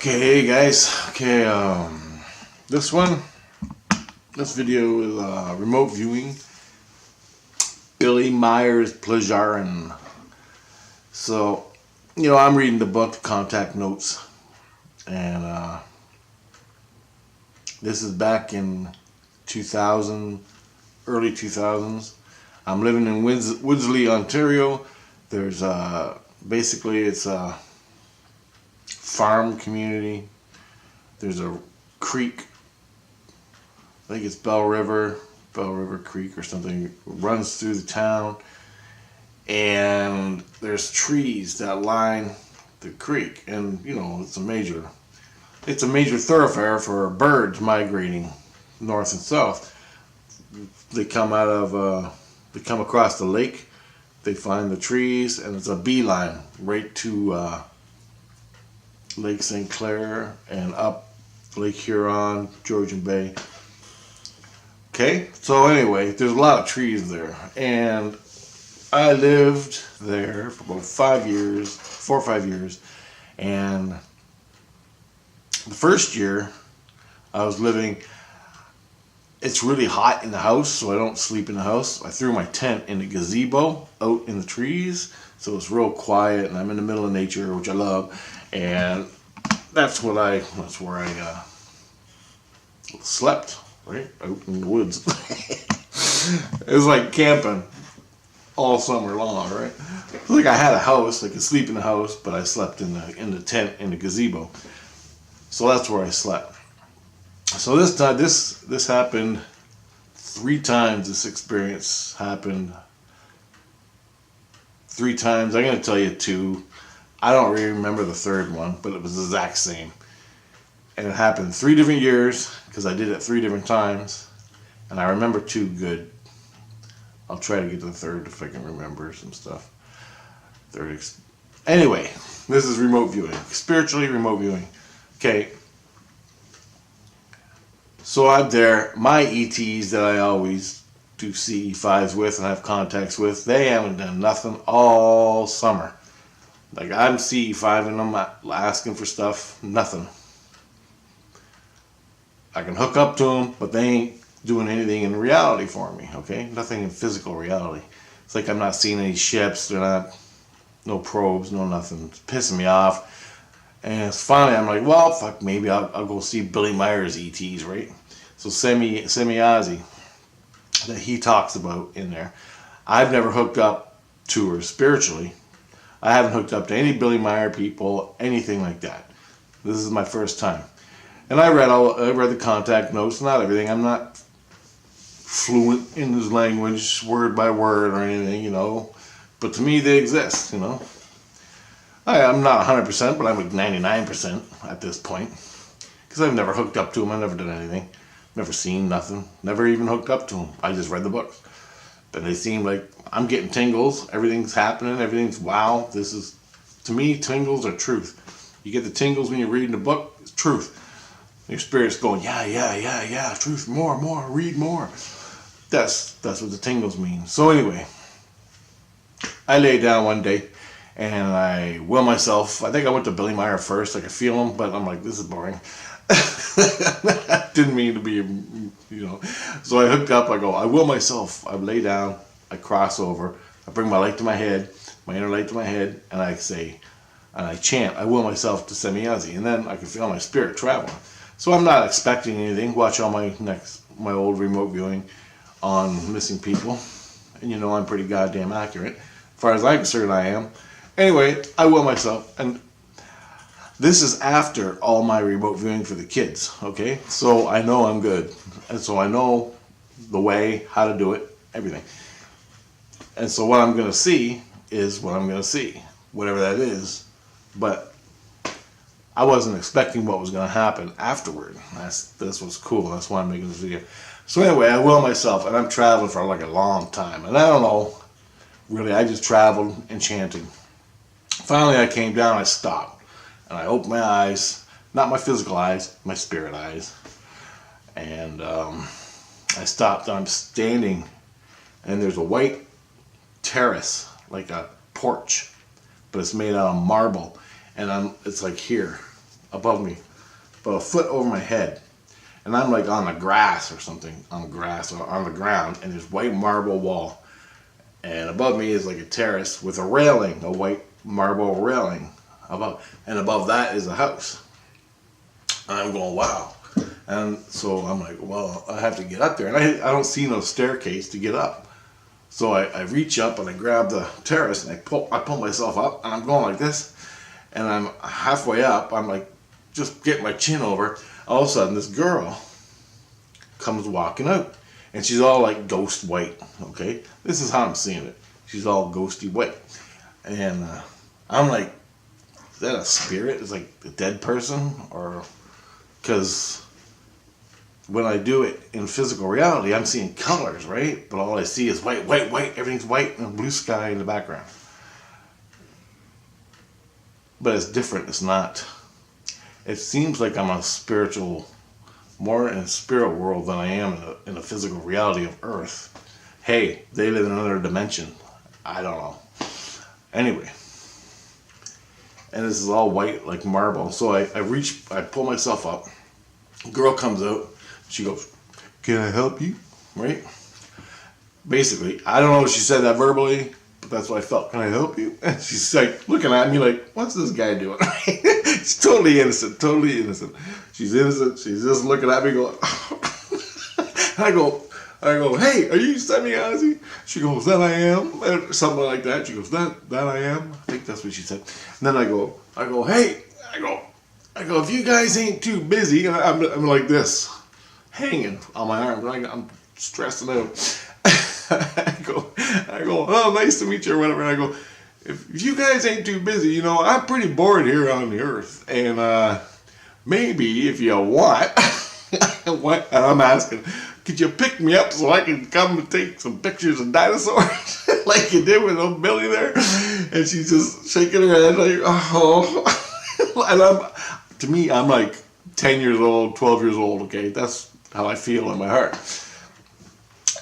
Okay, hey guys. Okay, this video is remote viewing. Meier's Plejaren. So, I'm reading the book, Contact Notes, and this is back in 2000, early 2000s. I'm living in Woodsley, Ontario. There's basically it's a farm community. There's a creek. I think it's Bell River Creek or something. Runs through the town, and there's trees that line the creek, and it's a major thoroughfare for birds migrating north and south. They come across the lake. They find the trees, and it's a beeline right to Lake St. Clair and up Lake Huron, Georgian Bay. Okay, so anyway, there's a lot of trees there, and I lived there for about 4 or 5 years, and the first year I was living, it's really hot in the house, so I don't sleep in the house. I threw my tent in the gazebo out in the trees, so it's real quiet, and I'm in the middle of nature, which I love, and that's where I slept, right out in the woods. It was like camping all summer long, right? It's like I had a house, I could sleep in the house, but I slept in the tent in the gazebo. So that's where I slept. So this time, this happened 3 times. This experience happened 3 times. I'm going to tell you 2. I don't really remember the 3rd one, but it was the exact same. And it happened 3 different years, because I did it 3 different times. And I remember 2 good. I'll try to get to the 3rd if I can remember some stuff. Anyway, this is remote viewing. Spiritually remote viewing. Okay. So I'm there. My ETs that I always do CE5s with and have contacts with, they haven't done nothing all summer. Like, I'm CE5ing them, asking for stuff, nothing. I can hook up to them, but they ain't doing anything in reality for me, okay? Nothing in physical reality. It's like I'm not seeing any ships, they're not, no probes, no nothing. It's pissing me off. And finally, I'm like, well, fuck, maybe I'll go see Meier's ETs, right? So Semjase, that he talks about in there. I've never hooked up to her spiritually. I haven't hooked up to any Meier people, anything like that. This is my first time. And I read the contact notes, not everything. I'm not fluent in his language, word by word or anything, But to me, they exist, I'm not 100%, but I'm like 99% at this point. Because I've never hooked up to them. I've never done anything. Never seen nothing. Never even hooked up to them. I just read the books. But they seem like I'm getting tingles. Everything's happening. Everything's wow. This is, to me, tingles are truth. You get the tingles when you're reading the book. It's truth. Your spirit's going, yeah, truth, more, read more. That's what the tingles mean. So anyway, I lay down one day and I will myself. I think I went to Meier first. I could feel him, but I'm like, this is boring. Didn't mean to be, So I hooked up. I go, I will myself. I lay down. I cross over. I bring my light to my head, my inner light to my head, and I say, and I chant, I will myself to Semjase, and then I can feel my spirit traveling. So I'm not expecting anything. Watch all my old remote viewing on missing people, and I'm pretty goddamn accurate. As far as I'm concerned, I am. Anyway, I will myself, and this is after all my remote viewing for the kids, okay? So I know I'm good, and so I know the way, how to do it, everything. And so what I'm going to see is what I'm going to see, whatever that is. But I wasn't expecting what was going to happen afterward. This was cool. That's why I'm making this video. So anyway, I will myself, and I'm traveling for like a long time. And I don't know, really, I just traveled and chanted. Finally, I came down, I stopped. And I opened my eyes, not my physical eyes, my spirit eyes. And I stopped, and I'm standing, and there's a white terrace, like a porch, but it's made out of marble. And it's like here. above me, about a foot over my head. And I'm like on the grass or something, on the grass or on the ground, and there's white marble wall. And above me is like a terrace with a railing, a white marble railing. And above that is a house. And I'm going, wow. And so I'm like, well, I have to get up there. And I don't see no staircase to get up. So I reach up and I grab the terrace and I pull myself up, and I'm going like this. And I'm halfway up. I'm like, just getting my chin over. All of a sudden, this girl comes walking out. And she's all like ghost white, okay? This is how I'm seeing it. She's all ghosty white. And I'm like, is that a spirit? It's like a dead person? Or, because when I do it in physical reality, I'm seeing colors, right? But all I see is white, white, white. Everything's white and blue sky in the background. But it's different. It's not. It seems like I'm more in a spirit world than I am in a physical reality of Earth. Hey, they live in another dimension. I don't know. Anyway. And this is all white like marble. So I pull myself up. Girl comes out. She goes, "Can I help you?" Right? Basically, I don't know if she said that verbally, but that's what I felt. "Can I help you?" And she's like looking at me like, what's this guy doing? She's totally innocent, totally innocent. She's innocent. She's just looking at me going, I go, "Hey, are you Semjase?" She goes, "That I am," or something like that. She goes, that I am. I think that's what she said. And then I go, "Hey," I go, "if you guys ain't too busy," and I'm like this, hanging on my arm. I'm stressing out. I go, "Oh, nice to meet you," or whatever. And I go, if you guys ain't too busy, I'm pretty bored here on the Earth, and maybe if you want, what? And I'm asking, could you pick me up so I can come and take some pictures of dinosaurs, like you did with old Billy there? And she's just shaking her head like, oh. And to me, I'm like 10 years old, 12 years old. Okay, that's how I feel in my heart.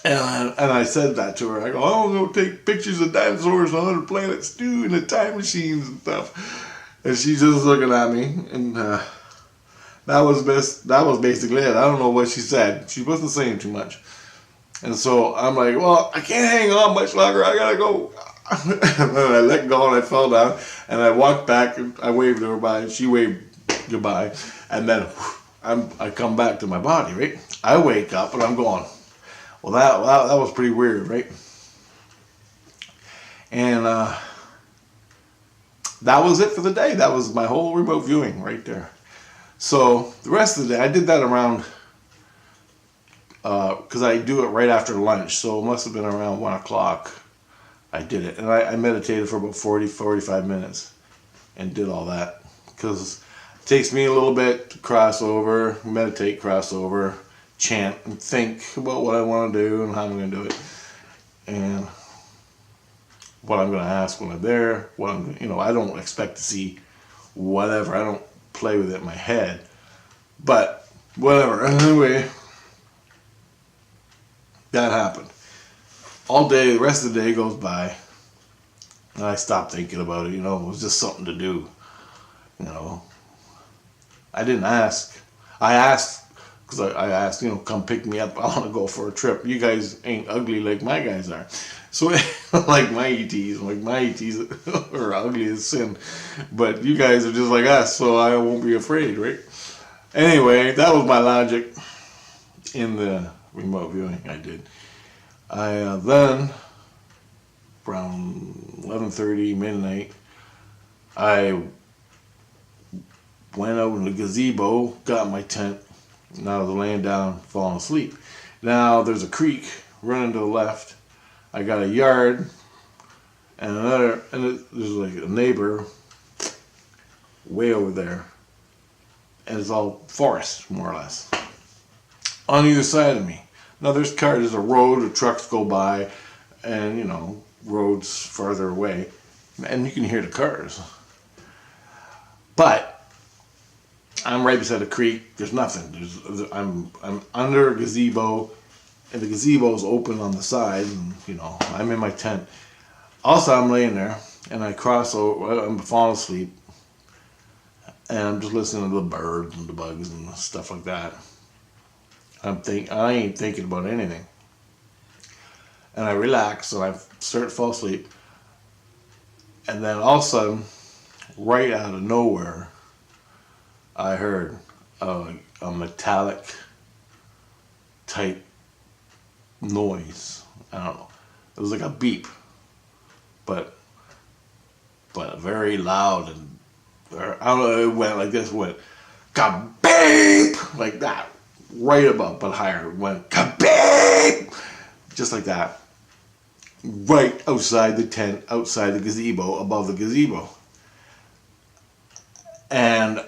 And I said that to her. I go, "I want to go take pictures of dinosaurs on other planets too, in the time machines and stuff." And she's just looking at me, and that was basically it. I don't know what she said. She wasn't saying too much. And so I'm like, well, I can't hang on much longer. I gotta go. And then I let go and I fell down, and I walked back and I waved her bye, and she waved goodbye, and then I come back to my body, right? I wake up and I'm going, well, that was pretty weird, right? And that was it for the day. That was my whole remote viewing right there. So the rest of the day, I did that around, because I do it right after lunch, so it must have been around 1 o'clock I did it. And I meditated for about 45 minutes and did all that, because it takes me a little bit to cross over, meditate, cross over, chant, and think about what I want to do and how I'm going to do it, and what I'm going to ask when I'm there. I don't expect to see whatever. I don't play with it in my head, but whatever. Anyway, that happened. All day, the rest of the day goes by, and I stopped thinking about it. It was just something to do. I didn't ask. I asked, because I asked, come pick me up. I want to go for a trip. You guys ain't ugly like my guys are. So, like my ETs are ugly as sin. But you guys are just like us, so I won't be afraid, right? Anyway, that was my logic in the remote viewing I did. I then, around 11:30, midnight, I went out in the gazebo, got my tent, and I was laying down, falling asleep. Now, there's a creek running to the left. I got a yard, and there's like a neighbor way over there, and it's all forest, more or less, on either side of me. Now, there's a road, or trucks go by, and, roads farther away, and you can hear the cars. But I'm right beside a creek. There's nothing. I'm under a gazebo, and the gazebo's open on the side, and I'm in my tent. Also, I'm laying there, and I cross over. I'm falling asleep, and I'm just listening to the birds and the bugs and stuff like that. I ain't thinking about anything. And I relax and I start to fall asleep. And then all of a sudden, right out of nowhere, I heard a metallic type noise. I don't know. It was like a beep, but very loud, and I don't know. It went like this. It went ka-beep like that, right above, but higher. It went ka-beep, just like that. Right outside the tent, outside the gazebo, above the gazebo. And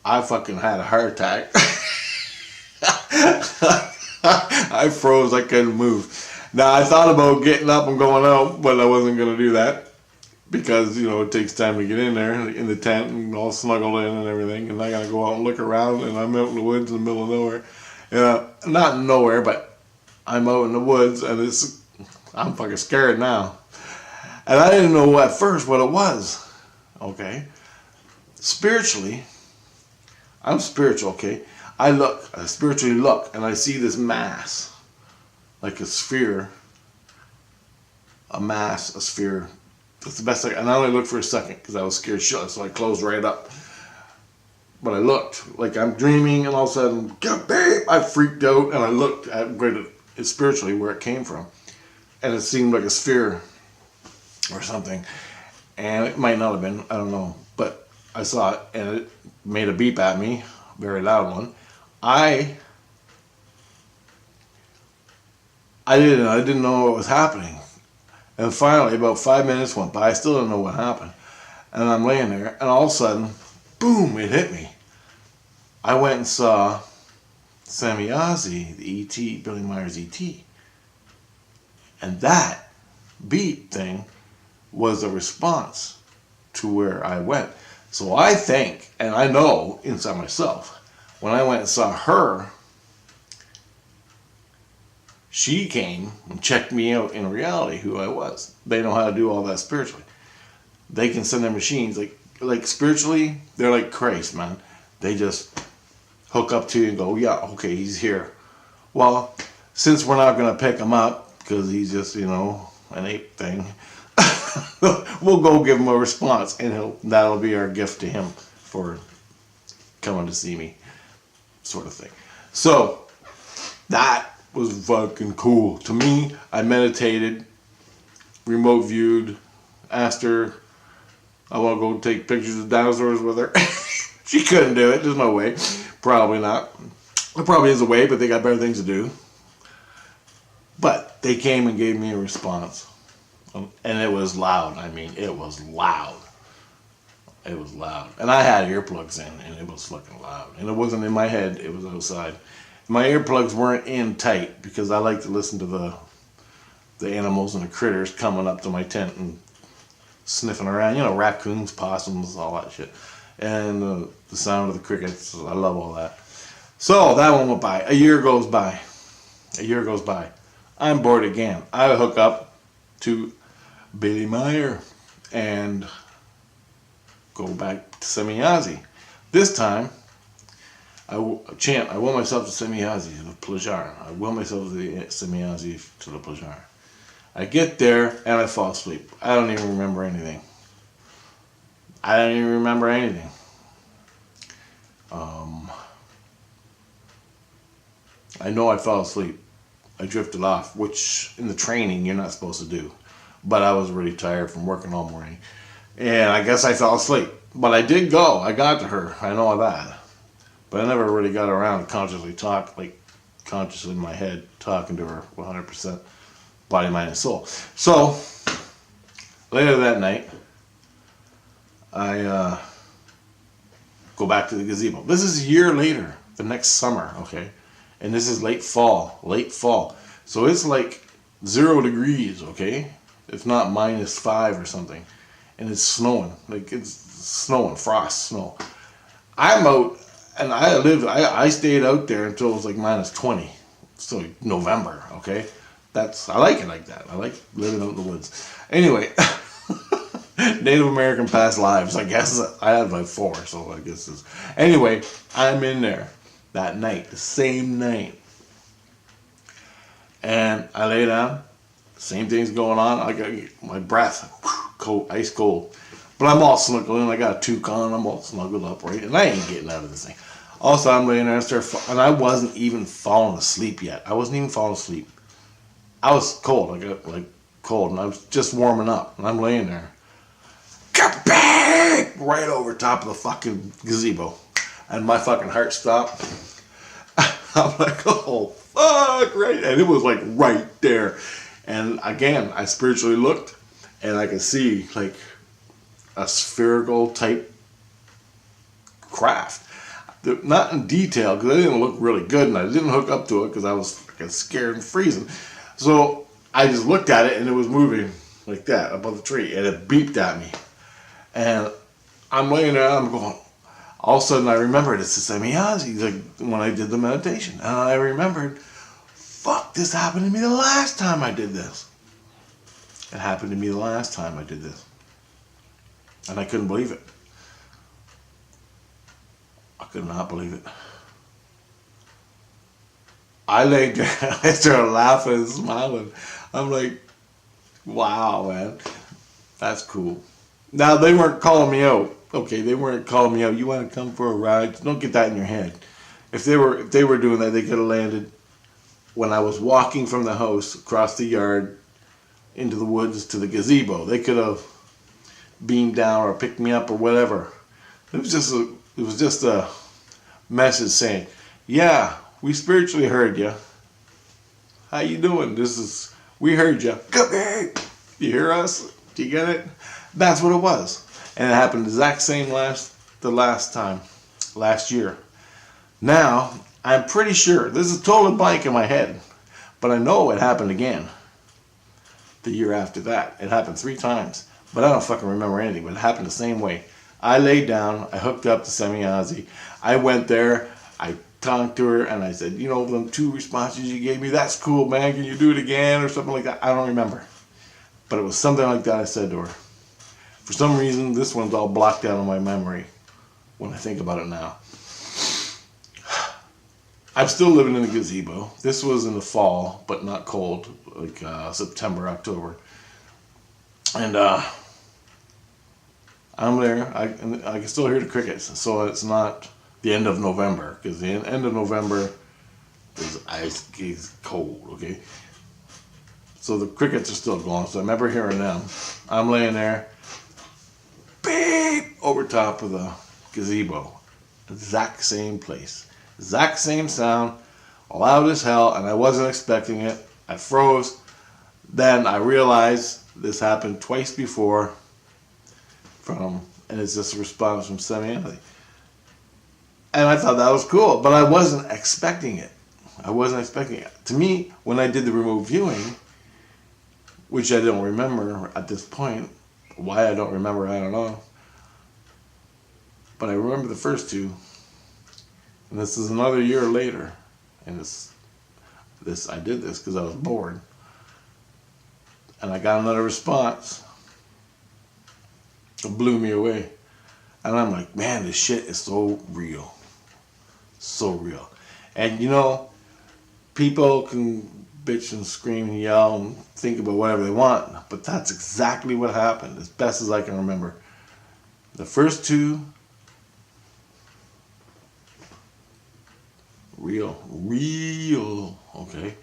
I fucking had a heart attack. I froze, I couldn't move. Now, I thought about getting up and going out, but I wasn't going to do that. Because, it takes time to get in there, in the tent, and all snuggled in and everything. And I got to go out and look around, and I'm out in the woods in the middle of nowhere. Not nowhere, but I'm out in the woods, and I'm fucking scared now. And I didn't know at first what it was. Okay? Spiritually, I'm spiritual, okay? I spiritually look, and I see this mass, like a sphere, a sphere. That's the best and I only looked for a second, because I was scared shitless, so I closed right up. But I looked, like I'm dreaming, and all of a sudden, I freaked out, and I looked at spiritually where it came from. And it seemed like a sphere or something. And it might not have been, I don't know. But I saw it, and it made a beep at me, very loud one. I didn't know what was happening. And finally, about 5 minutes went by, I still didn't know what happened. And I'm laying there, and all of a sudden, boom, it hit me. I went and saw Semjase, the E.T., Billy Meier's E.T. And that beep thing was a response to where I went. So I think, and I know inside myself, when I went and saw her, she came and checked me out in reality, who I was. They know how to do all that spiritually. They can send their machines, like spiritually, they're like Christ, man. They just hook up to you and go, yeah, okay, he's here. Well, since we're not going to pick him up, because he's just, an ape thing, we'll go give him a response, and that'll be our gift to him for coming to see me, sort of thing. So, that was fucking cool. To me, I meditated, remote viewed, asked her, I want to go take pictures of dinosaurs with her. She couldn't do it. There's no way. Probably not. There probably is a way, but they got better things to do. But they came and gave me a response. And it was loud. I mean, it was loud. It was loud. And I had earplugs in, and it was fucking loud. And it wasn't in my head. It was outside. My earplugs weren't in tight, because I like to listen to the animals and the critters coming up to my tent and sniffing around. Raccoons, possums, all that shit. And the sound of the crickets. I love all that. So that one went by. A year goes by. I'm bored again. I hook up to Billy Meier and go back to Semjase. This time, I will myself to Semjase, to the Plejaren. I will myself to the Semjase, to the Plejaren. I get there and I fall asleep. I don't even remember anything. I know I fell asleep. I drifted off, which in the training you're not supposed to do. But I was really tired from working all morning. And I guess I fell asleep. But I did go. I got to her. I know that. But I never really got around to consciously consciously in my head, talking to her 100%, body, mind, and soul. So, later that night, I go back to the gazebo. This is a year later, the next summer, okay? And this is late fall. So it's like 0 degrees, okay? If not -5 or something. And it's snowing. Frost, snow. I'm out, and I stayed out there until it was like -20. So November, okay? I like it like that. I like living out in the woods. Anyway, Native American past lives. I guess I had like 4, so I guess it's... Anyway, I'm in there that night, the same night. And I lay down. Same thing's going on. I got my breath, cold, ice cold. But I'm all snuggled in. I got a toque on. I'm all snuggled up, right? And I ain't getting out of this thing. Also, I'm laying there and I wasn't even falling asleep yet. I wasn't even falling asleep. I was cold. I got like cold, and I was just warming up. And I'm laying there. Kabang! Right over top of the fucking gazebo. And my fucking heart stopped. I'm like, oh, fuck, right? And it was like right there. And again, I spiritually looked, and I could see like a spherical type craft. Not in detail, because it didn't look really good, and I didn't hook up to it because I was fucking scared and freezing. So I just looked at it, and it was moving like that above the tree, and it beeped at me. And I'm laying there, I'm going, all of a sudden I remembered it's the Semjase, like when I did the meditation. And I remembered, fuck, this happened to me the last time I did this. It happened to me the last time I did this. And I couldn't believe it. I could not believe it. I laid there, I started laughing and smiling. I'm like, wow, man, that's cool. Now, they weren't calling me out. Okay, they weren't calling me out. You want to come for a ride? Don't get that in your head. If they were doing that, they could have landed when I was walking from the house across the yard into the woods to the gazebo. They could have beamed down or picked me up or whatever. It was just a message saying, yeah, we spiritually heard you. How you doing? We heard you. Come here. You hear us? Do you get it? That's what it was. And it happened the exact same last year. Now, I'm pretty sure, this is totally blank in my head, but I know it happened again the year after that. It happened 3 times, but I don't fucking remember anything, but it happened the same way. I laid down, I hooked up to Semjase, I went there, I talked to her, and I said, you know, them 2 responses you gave me, that's cool, man, can you do it again, or something like that? I don't remember. But it was something like that I said to her. For some reason, this one's all blocked out of my memory when I think about it now. I'm still living in the gazebo. This was in the fall, but not cold, like September, October. And I'm there. I can still hear the crickets, so it's not the end of November, because the end of November is cold, okay? So the crickets are still going, so I remember hearing them. I'm laying there, beep, over top of the gazebo. Exact same place. Exact same sound, loud as hell, and I wasn't expecting it. I froze. Then I realized this happened twice before and it's just a response from Semjase. And I thought that was cool, but I wasn't expecting it. To me, when I did the remote viewing, which I don't remember at this point, why I don't remember, I don't know. But I remember the first 2. And this is another year later. And I did this because I was bored. And I got another response. It blew me away. And I'm like, man, this shit is so real. So real. And you know, people can bitch and scream and yell and think about whatever they want, but that's exactly what happened, as best as I can remember. The first 2, real, okay?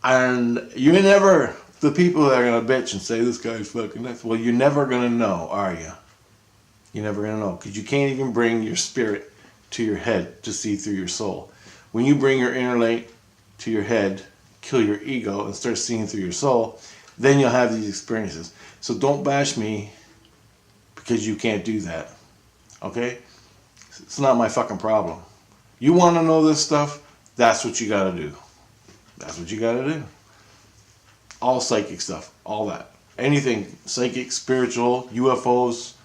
And the people that are going to bitch and say this guy's fucking nuts, well, you're never going to know, are you? You're never going to know, because you can't even bring your spirit to your head to see through your soul. When you bring your inner light to your head, kill your ego, and start seeing through your soul, then you'll have these experiences. So don't bash me because you can't do that, okay? It's not my fucking problem. You want to know this stuff? That's what you got to do. That's what you got to do. All psychic stuff, all that. Anything psychic, spiritual, UFOs,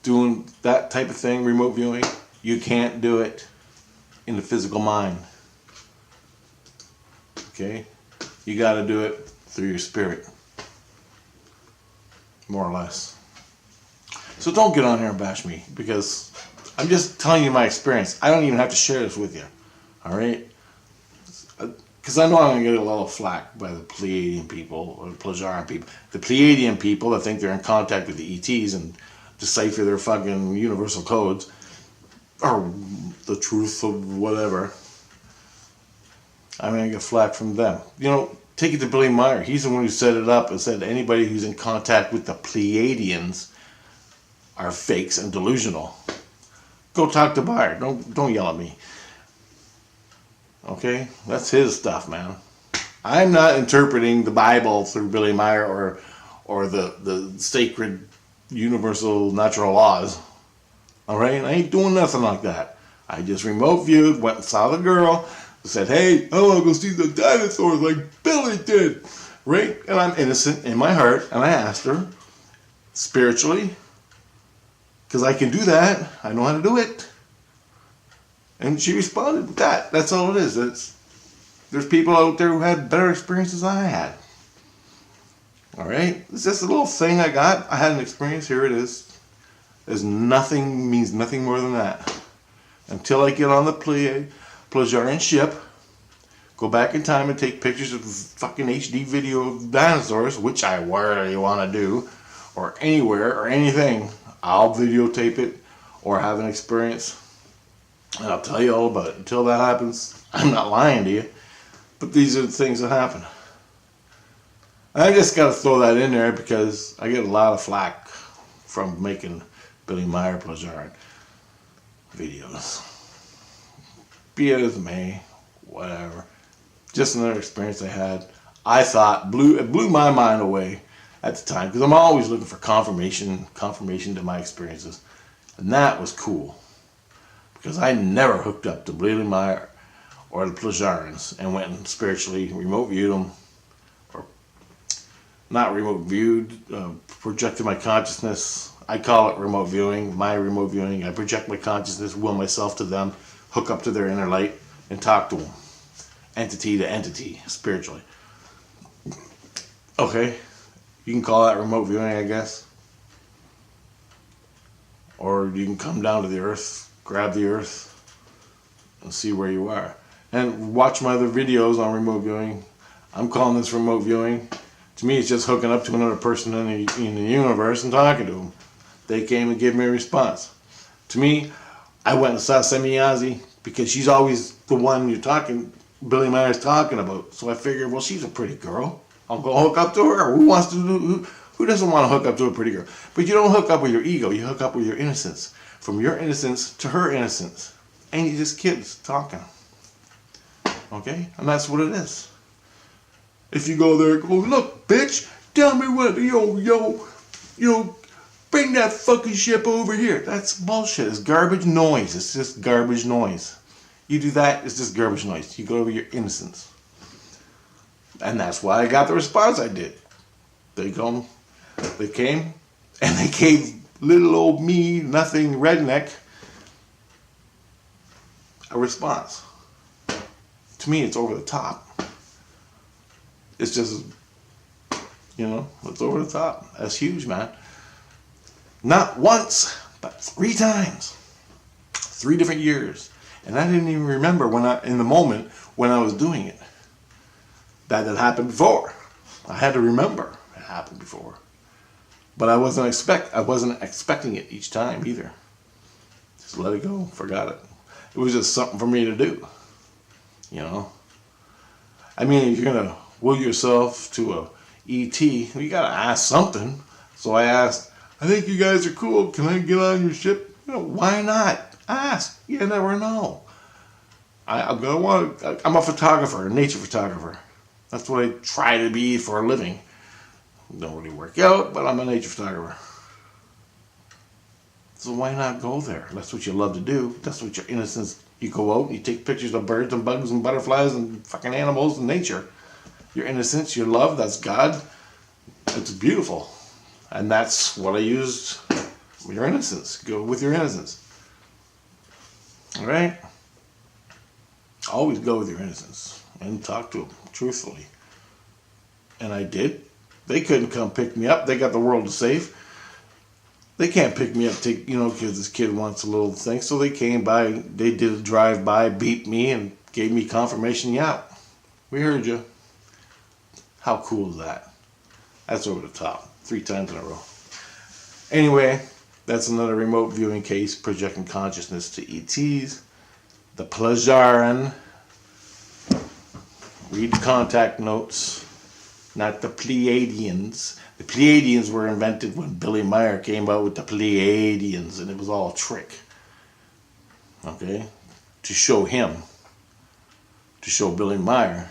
doing that type of thing, remote viewing, you can't do it in the physical mind. Okay? You got to do it through your spirit. more or less. So don't get on here and bash me, because I'm just telling you my experience. I don't even have to share this with you, all right? Because I know I'm going to get a little flack by the Plejaren people, or the Plejaren people. The Plejaren people that think they're in contact with the ETs and decipher their fucking universal codes, or the truth of whatever. I'm going to get flack from them. You know, take it to Billy Meier. He's the one who set it up and said anybody who's in contact with the Plejadians are fakes and delusional. Go talk to Meier. Don't yell at me. Okay? That's his stuff, man. I'm not interpreting the Bible through Billy Meier or the sacred universal natural laws. Alright? I ain't doing nothing like that. I just remote viewed, went and saw the girl, said, hey, I want to go see the dinosaurs like Billy did. Right? And I'm innocent in my heart, and I asked her, spiritually, because I can do that. I know how to do it. And she responded with that. That's all it is. There's people out there who had better experiences than I had. Alright? It's just a little thing I got. I had an experience. Here it is. Means nothing more than that. Until I get on the Plejaren ship, go back in time and take pictures of fucking HD video of dinosaurs, which I really want to do, or anywhere or anything, I'll videotape it or have an experience, and I'll tell you all about it. Until that happens, I'm not lying to you, but these are the things that happen. I just got to throw that in there because I get a lot of flack from making Billy Meier Plejaren videos. Be it as may, whatever. Just another experience I had. I thought it blew my mind away at the time, because I'm always looking for confirmation to my experiences, and that was cool, because I never hooked up to Billy Meier or the Plejarens and went and spiritually remote viewed them, or not remote viewed, projected my consciousness. I call it remote viewing, my remote viewing. I project my consciousness, will myself to them, hook up to their inner light, and talk to them. Entity to entity, spiritually. Okay, you can call that remote viewing, I guess. Or you can come down to the earth, grab the earth, and see where you are. And watch my other videos on remote viewing. I'm calling this remote viewing. To me, it's just hooking up to another person in the universe and talking to them. They came and gave me a response. To me, I went and saw Semjase because she's always the one Billy Meier's talking about. So I figured, well, she's a pretty girl. I'll go hook up to her. Who doesn't want to hook up to a pretty girl? But you don't hook up with your ego. You hook up with your innocence. From your innocence to her innocence. And you're just kids talking. Okay? And that's what it is. If you go there and go, look, bitch, tell me what, bring that fucking ship over here. That's bullshit. It's garbage noise. It's just garbage noise. You do that, it's just garbage noise. You go over your innocence. And that's why I got the response I did. They came, and they gave little old me, nothing redneck, a response. To me, it's over the top. It's just, it's over the top. That's huge, man. Not once, but 3 times. 3 different years. And I didn't even remember in the moment when I was doing it. That had happened before. I had to remember it happened before. But I wasn't expecting it each time either. Just let it go, forgot it. It was just something for me to do. I mean, if you're gonna will yourself to a ET, you gotta ask something. So I asked, I think you guys are cool. Can I get on your ship? Why not? Ask. You never know. I'm a photographer, a nature photographer. That's what I try to be for a living. Don't really work out, but I'm a nature photographer. So why not go there? That's what you love to do. That's what your innocence. You go out and you take pictures of birds and bugs and butterflies and fucking animals and nature. Your innocence, your love, that's God. It's beautiful. And that's what I used. Your innocence. Go with your innocence. Alright? Always go with your innocence. And talk to them truthfully. And I did. They couldn't come pick me up. They got the world to save. They can't pick me up, because this kid wants a little thing. So they came by, they did a drive-by, beeped me, and gave me confirmation, yeah, we heard you. How cool is that? That's over the top. 3 times in a row. Anyway, that's another remote viewing case projecting consciousness to ETs. The Plejaren. Read the contact notes. Not the Pleiadians. The Pleiadians were invented when Billy Meier came out with the Pleiadians, and it was all a trick. Okay? To show Billy Meier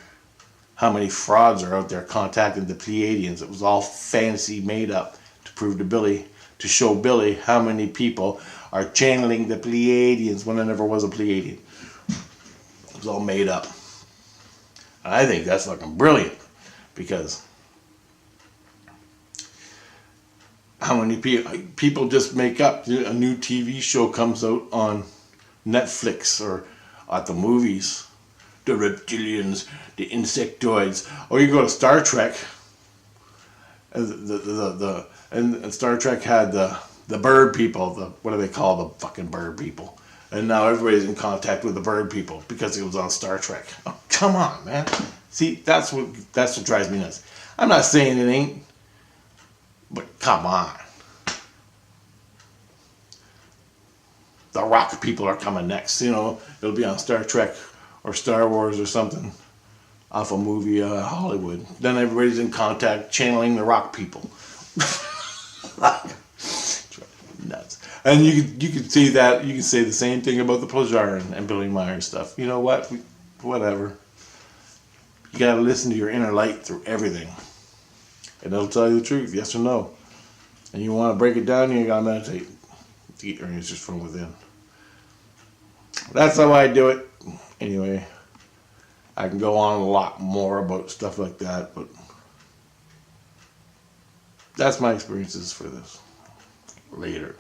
how many frauds are out there contacting the Pleiadians. It was all fantasy made up to prove to Billy, to show Billy how many people are channeling the Pleiadians when there never was a Pleiadian. It was all made up. I think that's fucking brilliant, because how many people just make up, a new TV show comes out on Netflix or at the movies, the reptilians, the insectoids, or you go to Star Trek, and Star Trek had the bird people, what do they call the fucking bird people? And now everybody's in contact with the bird people because it was on Star Trek. Oh, come on, man. See, that's what drives me nuts. I'm not saying it ain't, but come on. The rock people are coming next. It'll be on Star Trek or Star Wars or something off a movie, Hollywood. Then everybody's in contact channeling the rock people. Nuts. And you can see that. You can say the same thing about the Plejaren and Billy Meier stuff. You know what? Whatever. You gotta listen to your inner light through everything, and it'll tell you the truth, yes or no. And you want to break it down, you gotta meditate to get your answers from within. That's how I do it. Anyway, I can go on a lot more about stuff like that, but that's my experiences for this. Later.